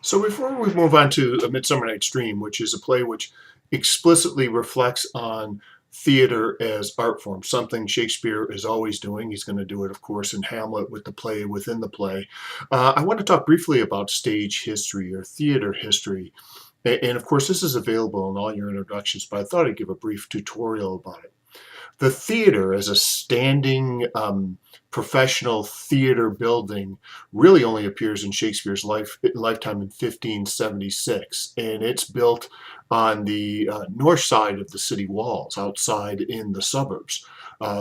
So before we move on to A Midsummer Night's Dream, which is a play which explicitly reflects on theater as art form, something Shakespeare is always doing. He's going to do it, of course, in Hamlet with the play within the play. I want to talk briefly about stage history or theater history. And of course, this is available in all your introductions, but I thought I'd give a brief tutorial about it. The theater as a standing professional theater building really only appears in Shakespeare's lifetime in 1576, and it's built on the north side of the city walls, outside in the suburbs.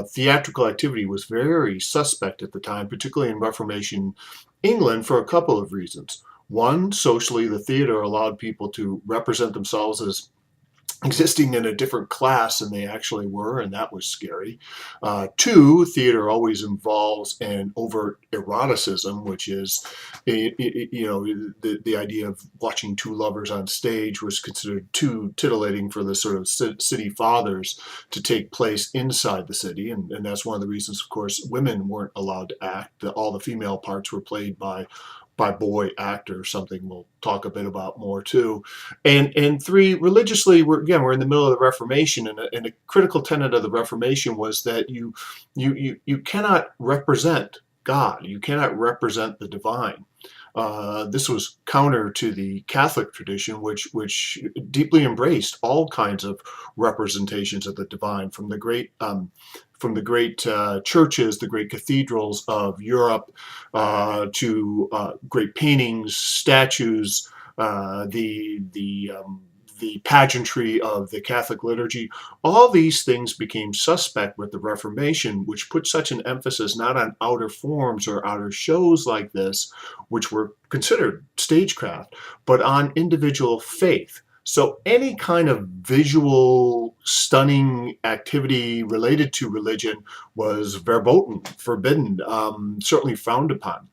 Theatrical activity was very suspect at the time, particularly in Reformation England, for a couple of reasons. One, socially, the theater allowed people to represent themselves as existing in a different class than they actually were, and that was scary. Two, theater always involves an overt eroticism, which is, the idea of watching two lovers on stage was considered too titillating for the sort of city fathers to take place inside the city, and that's one of the reasons, of course, women weren't allowed to act. All the female parts were played by boy actors, something we'll talk a bit about more too. And three, religiously, we're in the middle of the Reformation, and a critical tenet of the Reformation was that you cannot represent God, you cannot represent the divine. This was counter to the Catholic tradition, which deeply embraced all kinds of representations of the divine, from the great churches, the great cathedrals of Europe, to great paintings, statues, the pageantry of the Catholic liturgy. All these things became suspect with the Reformation, which put such an emphasis not on outer forms or outer shows like this, which were considered stagecraft, but on individual faith. So any kind of visual, stunning activity related to religion was verboten, forbidden, certainly frowned upon.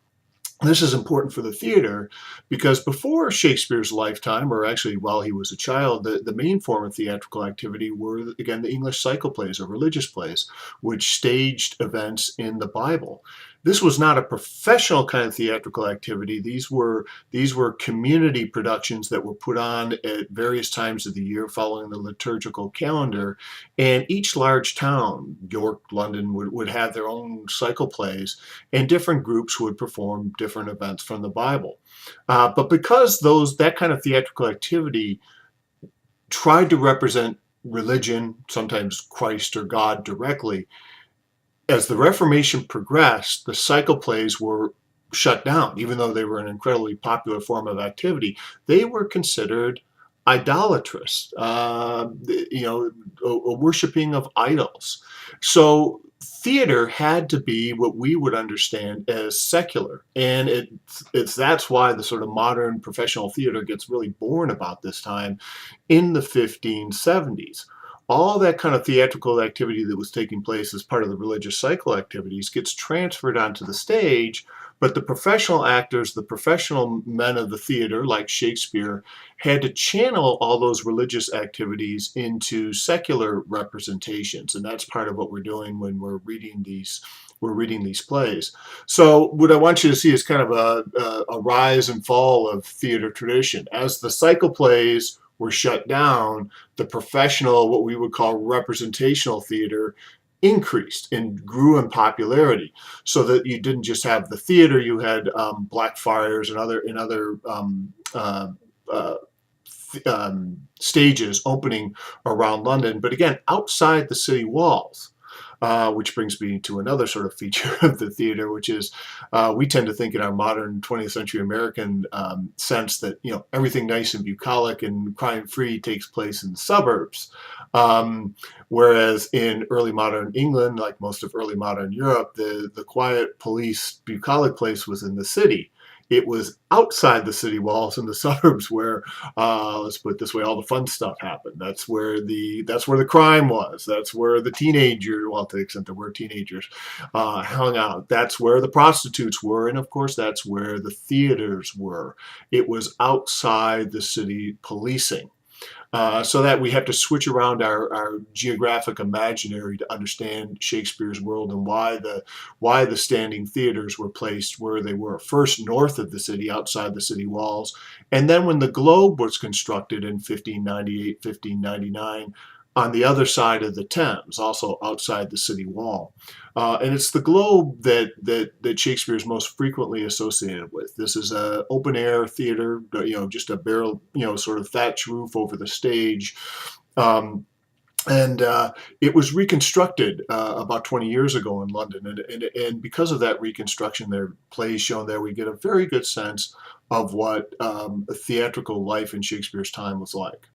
This is important for the theater because before Shakespeare's lifetime, or actually while he was a child, the main form of theatrical activity were, again, the English cycle plays or religious plays, which staged events in the Bible. This was not a professional kind of theatrical activity. These were community productions that were put on at various times of the year following the liturgical calendar. And each large town, York, London, would have their own cycle plays, and different groups would perform different events from the Bible. But because that kind of theatrical activity tried to represent religion, sometimes Christ or God directly, as the Reformation progressed, the cycle plays were shut down, even though they were an incredibly popular form of activity. They were considered idolatrous, a worshiping of idols. So theater had to be what we would understand as secular, and that's why the sort of modern professional theater gets really born about this time in the 1570s. All that kind of theatrical activity that was taking place as part of the religious cycle activities gets transferred onto the stage, but the professional actors, the professional men of the theater, like Shakespeare, had to channel all those religious activities into secular representations, and that's part of what we're doing when we're reading these plays. So what I want you to see is kind of a rise and fall of theater tradition. As the cycle plays were shut down, the professional, what we would call representational theater, increased and grew in popularity, so that you didn't just have the theater, you had Blackfriars and other uh, stages opening around London, but again, outside the city walls. Which brings me to another sort of feature of the theater, which is we tend to think in our modern 20th century American sense that everything nice and bucolic and crime-free takes place in the suburbs, whereas in early modern England, like most of early modern Europe, the quiet, police, bucolic place was in the city. It was outside the city walls in the suburbs where, let's put it this way, all the fun stuff happened. That's where the crime was. That's where the teenagers, well, to the extent there were teenagers, hung out. That's where the prostitutes were, and of course, that's where the theaters were. It was outside the city policing. so that we have to switch around our geographic imaginary to understand Shakespeare's world and why the standing theaters were placed where they were. First north of the city, outside the city walls, and then when the Globe was constructed in 1598, 1599, on the other side of the Thames, also outside the city wall. And it's the Globe that Shakespeare is most frequently associated with. This is a open air theater, just a barrel, sort of thatch roof over the stage. Um, and it was reconstructed about 20 years ago in London. And because of that reconstruction, there are plays shown there, we get a very good sense of what theatrical life in Shakespeare's time was like.